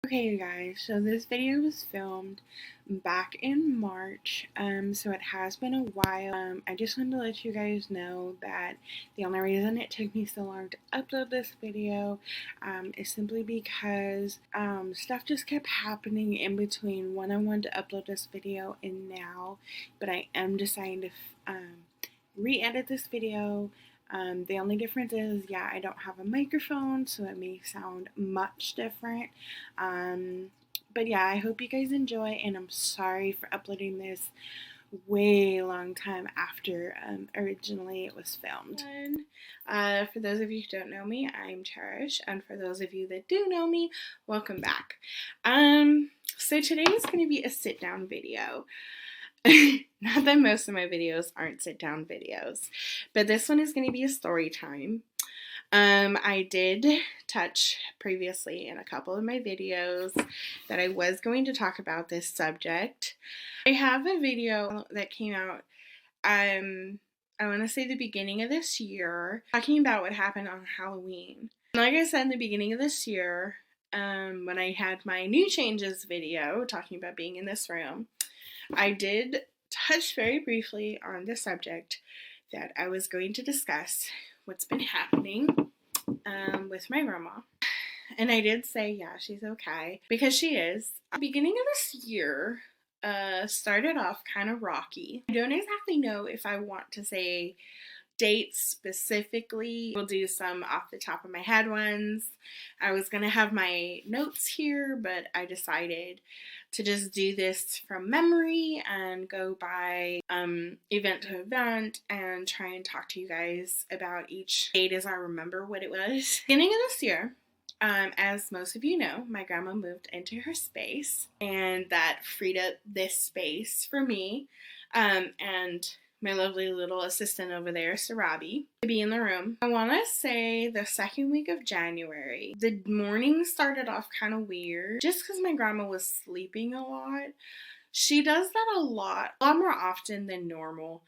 Okay, you guys, so this video was filmed back in March, so it has been a while. I just wanted to let you guys know that the only reason it took me so long to upload this video is simply because stuff just kept happening in between when I wanted to upload this video and now, but I am deciding to re-edit this video. The only difference is, yeah, I don't have a microphone, so it may sound much different. But yeah, I hope you guys enjoy, and I'm sorry for uploading this way long time after originally it was filmed. For those of you who don't know me, I'm Cherish, and for those of you that do know me, welcome back. So today is going to be a sit-down video. Not that most of my videos aren't sit-down videos, but this one is going to be a story time. I did touch previously in a couple of my videos that I was going to talk about this subject. I have a video that came out, I want to say the beginning of this year, talking about what happened on Halloween. Like I said in the beginning of this year, when I had my new changes video talking about being in this room, I did touch very briefly on the subject that I was going to discuss what's been happening with my grandma. And I did say, yeah, she's okay, because she is. The beginning of this year started off kind of rocky. I don't exactly know if I want to say dates specifically. We'll do some off the top of my head ones. I was going to have my notes here, but I decided to just do this from memory and go by event to event and try and talk to you guys about each date as I remember what it was. Beginning of this year, as most of you know, my grandma moved into her space, and that freed up this space for me and my lovely little assistant over there, Sarabi, to be in the room. I want to say the second week of January. The morning started off kind of weird, just because my grandma was sleeping a lot. She does that a lot more often than normal.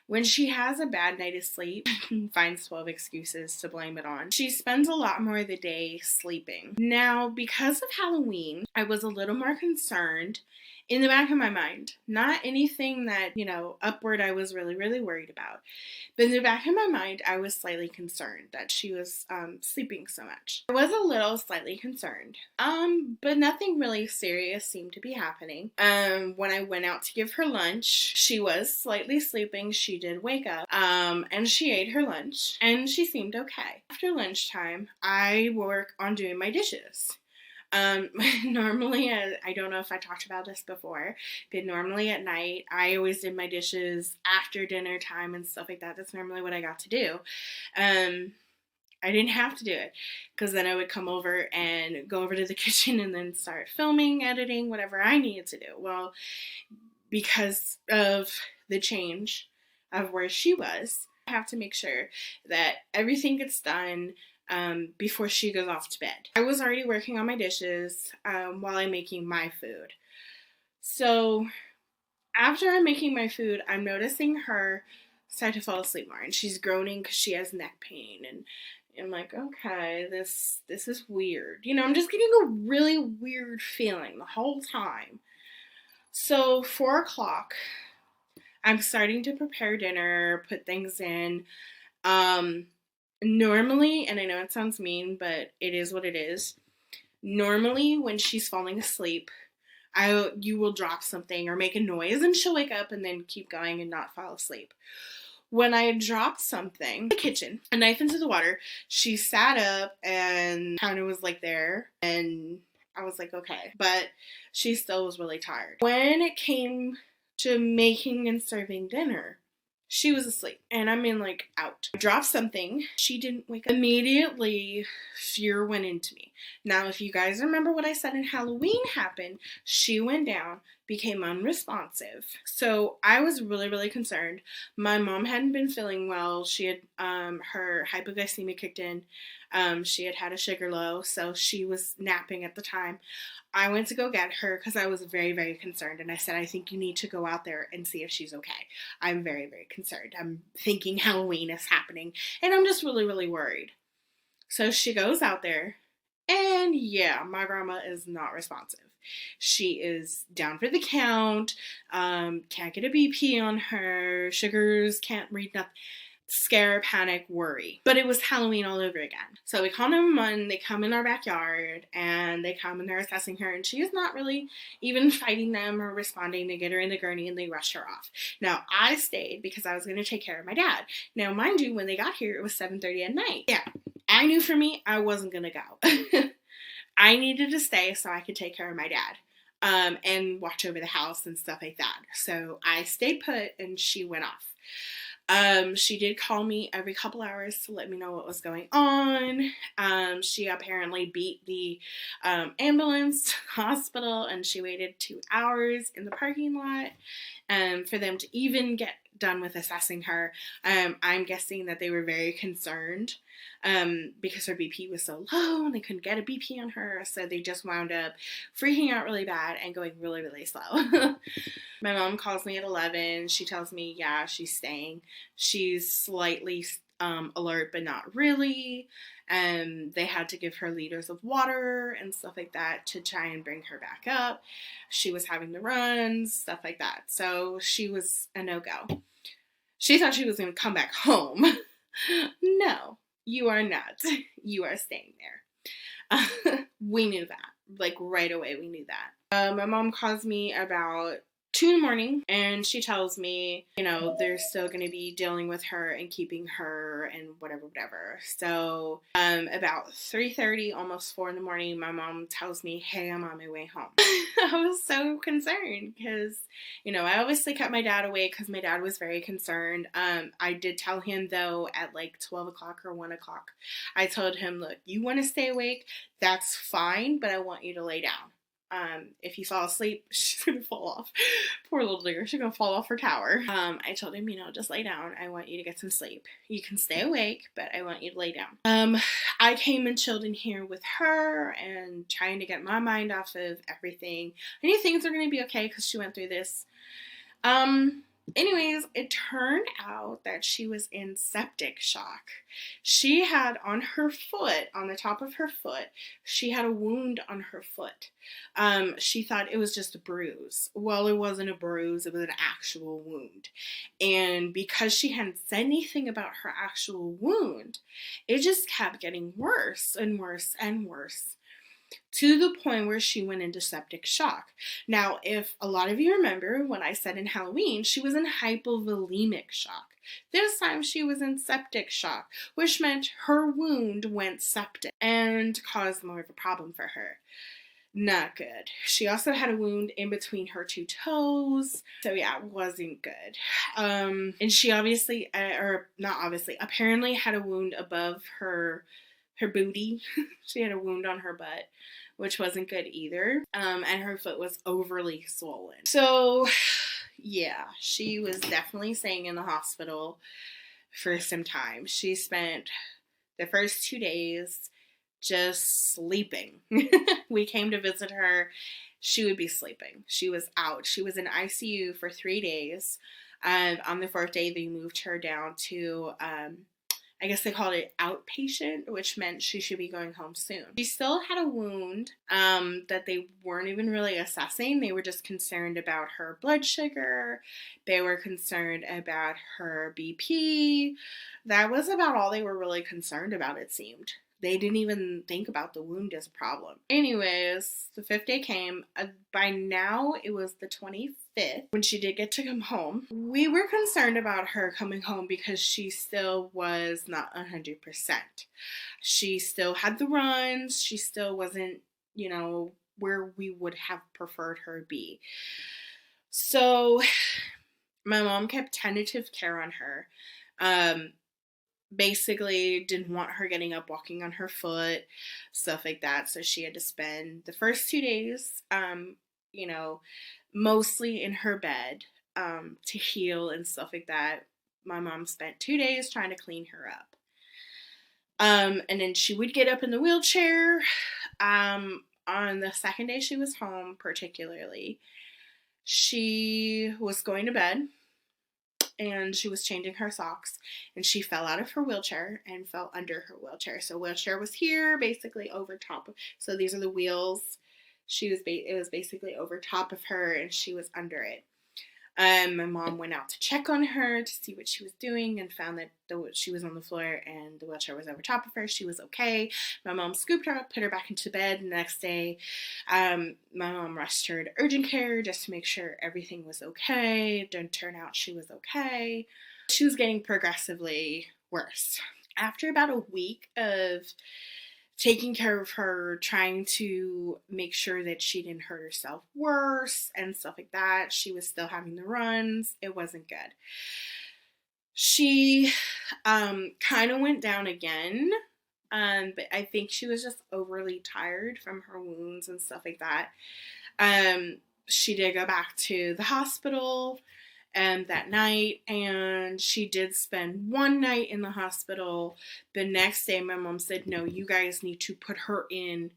When she has a bad night of sleep, finds 12 excuses to blame it on. She spends a lot more of the day sleeping. Now, because of Halloween, I was a little more concerned in the back of my mind. Not anything that, upward I was really, really worried about. But in the back of my mind, I was slightly concerned that she was sleeping so much. I was a little slightly concerned, but nothing really serious seemed to be happening. When I went out to give her lunch, she was slightly sleeping. She did wake up, and she ate her lunch, and she seemed okay. After lunchtime, I work on doing my dishes. Normally, I don't know if I talked about this before, but normally at night, I always did my dishes after dinner time and stuff like that. That's normally what I got to do. I didn't have to do it, because then I would come over and go over to the kitchen and then start filming, editing, whatever I needed to do. Well, because of the change of where she was, I have to make sure that everything gets done before she goes off to bed. I was already working on my dishes while I'm making my food. So after I'm making my food, I'm noticing her start to fall asleep more, and she's groaning because she has neck pain, and I'm like, okay, this is weird. I'm just getting a really weird feeling the whole time. So 4 o'clock, I'm starting to prepare dinner, put things in. Normally, and I know it sounds mean, but it is what it is. Normally, when she's falling asleep, you will drop something or make a noise and she'll wake up and then keep going and not fall asleep. When I dropped something in the kitchen, a knife into the water, she sat up and kind of was like there, and I was like, okay. But she still was really tired. When it came to making and serving dinner, she was asleep, and I'm out. I dropped something. She didn't wake up. Immediately, fear went into me. Now, if you guys remember what I said in Halloween happened, she went down, became unresponsive. So I was really, really concerned. My mom hadn't been feeling well. She had, her hypoglycemia kicked in. She had a sugar low, so she was napping at the time. I went to go get her because I was very, very concerned. And I said, I think you need to go out there and see if she's okay. I'm very, very concerned. I'm thinking Halloween is happening. And I'm just really, really worried. So she goes out there. And yeah, my grandma is not responsive. She is down for the count, can't get a BP on her, sugars, can't read nothing. Scare, panic, worry. But it was Halloween all over again. So we call 911, they come in our backyard, and they come and they're assessing her, and she is not really even fighting them or responding. They get her in the gurney and they rush her off. Now, I stayed because I was going to take care of my dad. Now, mind you, when they got here, it was 7:30 at night. Yeah, I knew for me, I wasn't going to go. I needed to stay so I could take care of my dad. And watch over the house and stuff like that. So I stayed put and she went off. She did call me every couple hours to let me know what was going on. She apparently beat the ambulance to the hospital, and she waited 2 hours in the parking lot for them to even get done with assessing her. I'm guessing that they were very concerned because her BP was so low and they couldn't get a BP on her, so they just wound up freaking out really bad and going really, really slow. My mom calls me at 11. She tells me, yeah, she's staying. She's slightly alert, but not really. They had to give her liters of water and stuff like that to try and bring her back up. She was having the runs, stuff like that. So she was a no-go. She thought she was going to come back home. No, you are not. You are staying there. We knew that. Like right away, we knew that. My mom calls me about 2 in the morning, and she tells me, you know, they're still going to be dealing with her and keeping her and whatever. So about 3:30, almost 4 in the morning, my mom tells me, hey, I'm on my way home. I was so concerned because, you know, I obviously kept my dad away because my dad was very concerned. I did tell him, though, at like 12 o'clock or 1 o'clock, I told him, look, you want to stay awake, that's fine, but I want you to lay down. If you fall asleep, she's gonna fall off. Poor little dear, she's gonna fall off her tower. I told him, you know, just lay down. I want you to get some sleep. You can stay awake, but I want you to lay down. I came and chilled in here with her and trying to get my mind off of everything. I knew things were gonna be okay because she went through this. Anyways, it turned out that she was in septic shock. She had on her foot, on the top of her foot, she had a wound on her foot. She thought it was just a bruise. Well, it wasn't a bruise, it was an actual wound. And because she hadn't said anything about her actual wound, it just kept getting worse and worse and worse, to the point where she went into septic shock. Now, if a lot of you remember when I said in Halloween, she was in hypovolemic shock. This time she was in septic shock, which meant her wound went septic and caused more of a problem for her. Not good. She also had a wound in between her 2 toes. So yeah, it wasn't good. And she obviously, or not obviously, apparently had a wound above her booty. She had a wound on her butt, which wasn't good either. And her foot was overly swollen. So yeah, she was definitely staying in the hospital for some time. She spent the first 2 days just sleeping. We came to visit her. She would be sleeping. She was out. She was in ICU for 3 days. And on the 4th day, they moved her down to, I guess they called it outpatient, which meant she should be going home soon. She still had a wound that they weren't even really assessing. They were just concerned about her blood sugar. They were concerned about her BP. That was about all they were really concerned about, it seemed. They didn't even think about the wound as a problem. Anyways, the 5th day came. By now, it was the 25th when she did get to come home. We were concerned about her coming home because she still was not 100%. She still had the runs. She still wasn't, you know, where we would have preferred her to be. So my mom kept tentative care on her. Basically didn't want her getting up, walking on her foot, stuff like that. So she had to spend the first 2 days, you know, mostly in her bed, to heal and stuff like that. My mom spent 2 days trying to clean her up. And then she would get up in the wheelchair. On the 2nd day she was home, particularly, she was going to bed. and she was changing her socks, and she fell out of her wheelchair and fell under her wheelchair. So wheelchair was here, basically over top of, so these are the wheels. It was basically over top of her, and she was under it. My mom went out to check on her to see what she was doing and found that she was on the floor and the wheelchair was over top of her. She was okay. My mom scooped her up, put her back into bed. The next day, my mom rushed her to urgent care just to make sure everything was okay. It didn't turn out she was okay. She was getting progressively worse. After about a week of taking care of her, trying to make sure that she didn't hurt herself worse and stuff like that, she was still having the runs. It wasn't good. She kind of went down again, but I think she was just overly tired from her wounds and stuff like that. She did go back to the hospital that night, and she did spend one night in the hospital. The next day, my mom said, no, you guys need to put her in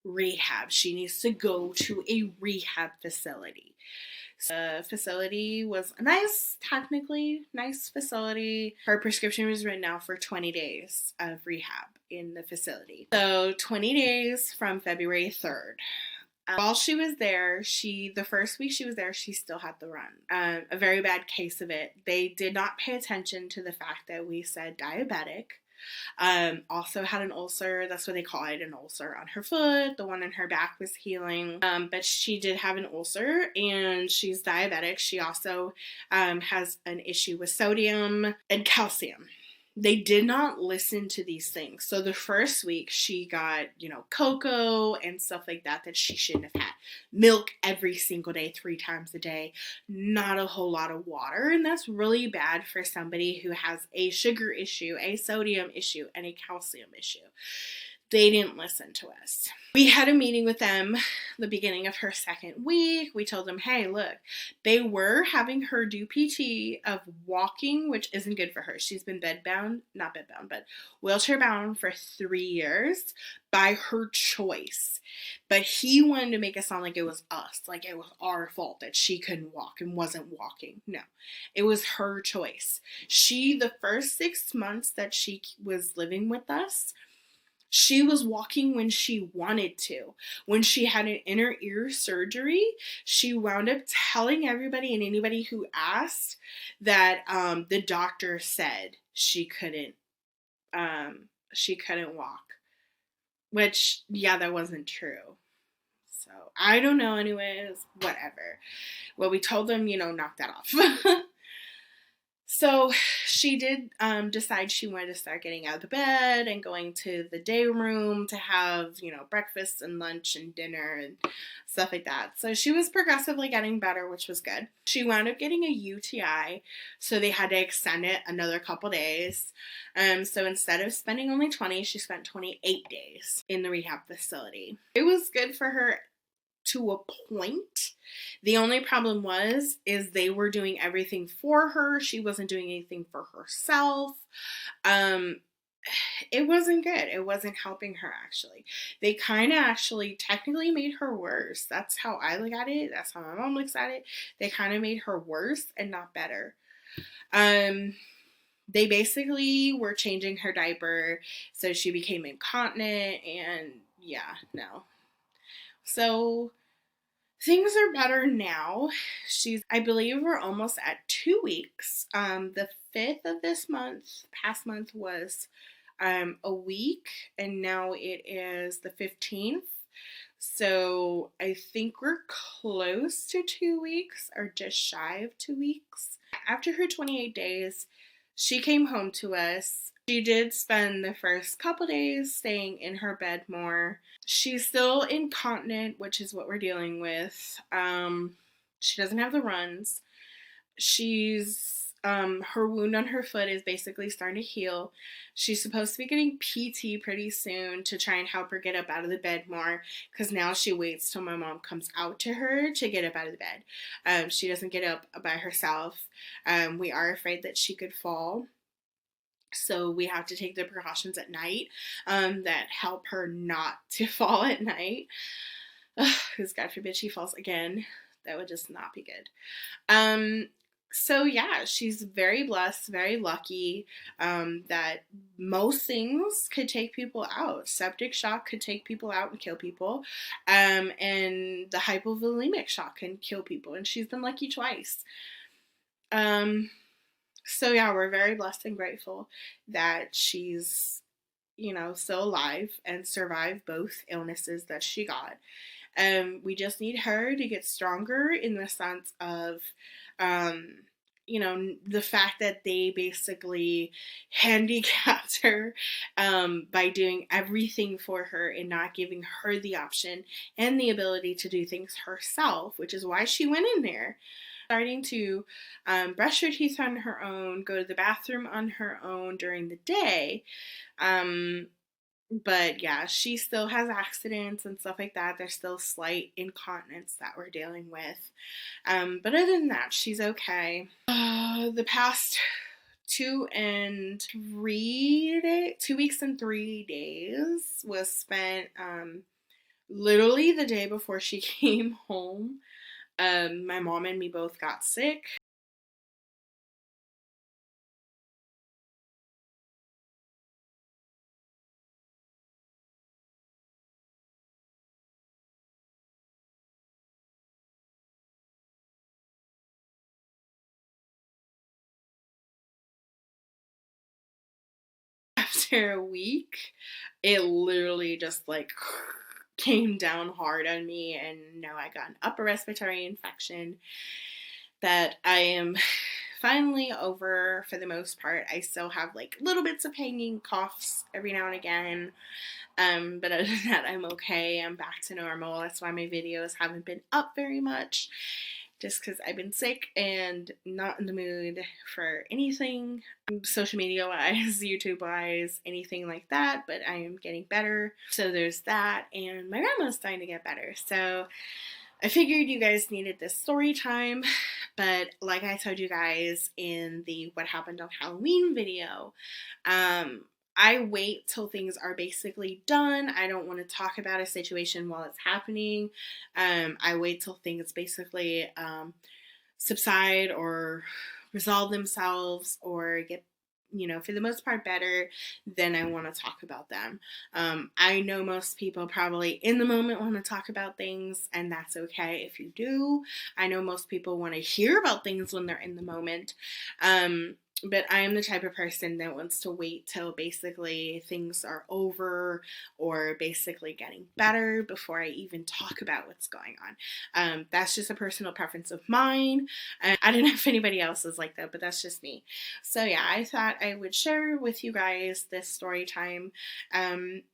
rehab. She needs to go to a rehab facility. The facility was a technically nice facility. Her prescription was written out for 20 days of rehab in the facility. So 20 days from February 3rd. While she was there, the first week she was there, she still had the run. A very bad case of it. They did not pay attention to the fact that we said diabetic. Also had an ulcer. That's what they call it, an ulcer on her foot. The one in her back was healing. But she did have an ulcer, and she's diabetic. She also has an issue with sodium and calcium. They did not listen to these things. So the first week she got, cocoa and stuff like that she shouldn't have had. Milk every single day, 3 times a day. Not a whole lot of water. And that's really bad for somebody who has a sugar issue, a sodium issue, and a calcium issue. They didn't listen to us. We had a meeting with them the beginning of her second week. We told them, hey, look, they were having her do PT of walking, which isn't good for her. She's been wheelchair bound for 3 years by her choice. But he wanted to make it sound like it was us, like it was our fault that she couldn't walk and wasn't walking. No, it was her choice. The first 6 months that she was living with us, she was walking when she wanted to. When she had an inner ear surgery, she wound up telling everybody and anybody who asked that the doctor said she couldn't walk. Which, yeah, that wasn't true. So, I don't know, anyways, whatever. Well, we told them, knock that off. So she did decide she wanted to start getting out of the bed and going to the day room to have, breakfast and lunch and dinner and stuff like that. So she was progressively getting better, which was good. She wound up getting a UTI, so they had to extend it another couple days. So instead of spending only 20, she spent 28 days in the rehab facility. It was good for her to a point. The only problem is they were doing everything for her. She wasn't doing anything for herself. It wasn't good. It wasn't helping her, actually. They kind of actually technically made her worse. That's how I look at it. That's how my mom looks at it. They kind of made her worse and not better. They basically were changing her diaper, so she became incontinent, and yeah, no. So things are better now. I believe we're almost at 2 weeks. The 5th of this month, past month, was a week, and now it is the 15th. So I think we're close to 2 weeks, or just shy of 2 weeks. After her 28 days, she came home to us. She did spend the first couple days staying in her bed more. She's still incontinent, which is what we're dealing with. She doesn't have the runs. Her wound on her foot is basically starting to heal. She's supposed to be getting PT pretty soon to try and help her get up out of the bed more, because now she waits till my mom comes out to her to get up out of the bed. She doesn't get up by herself. We are afraid that she could fall. So we have to take the precautions at night that help her not to fall at night. Because God forbid she falls again. That would just not be good. So yeah, she's very blessed, very lucky, that most things could take people out. Septic shock could take people out and kill people, and the hypovolemic shock can kill people, and she's been lucky twice. Um, so yeah, we're very blessed and grateful that she's, still alive and survived both illnesses that she got. We just need her to get stronger in the sense of, um, the fact that they basically handicapped her, by doing everything for her and not giving her the option and the ability to do things herself, which is why she went in there. Starting to brush her teeth on her own, go to the bathroom on her own during the day. Um, but yeah, she still has accidents and stuff like that. There's still slight incontinence that we're dealing with. But other than that, she's okay. The past 2 weeks and 3 days was spent, literally the day before she came home. My mom and me both got sick. After a week, it literally just like came down hard on me, and now I got an upper respiratory infection that I am finally over for the most part. I still have like little bits of hanging coughs every now and again. But other than that, I'm okay. I'm back to normal. That's why my videos haven't been up very much. Just because I've been sick and not in the mood for anything social media wise, YouTube wise, anything like that. But I am getting better. So there's that. And my grandma's starting to get better. So I figured you guys needed this story time, but like I told you guys in the What Happened on Halloween video, I wait till things are basically done. I don't want to talk about a situation while it's happening. I wait till things basically subside or resolve themselves or get, for the most part better, then I want to talk about them. I know most people probably in the moment want to talk about things, and that's okay if you do. I know most people want to hear about things when they're in the moment. But I am the type of person that wants to wait till basically things are over or basically getting better before I even talk about what's going on. That's just a personal preference of mine. I don't know if anybody else is like that, but that's just me. So yeah, I thought I would share with you guys this story time.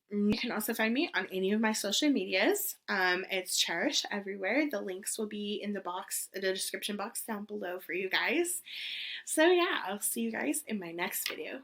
You can also find me on any of my social medias. It's Cherish everywhere. The links will be in the description box down below for you guys. So yeah, I'll see you guys in my next video.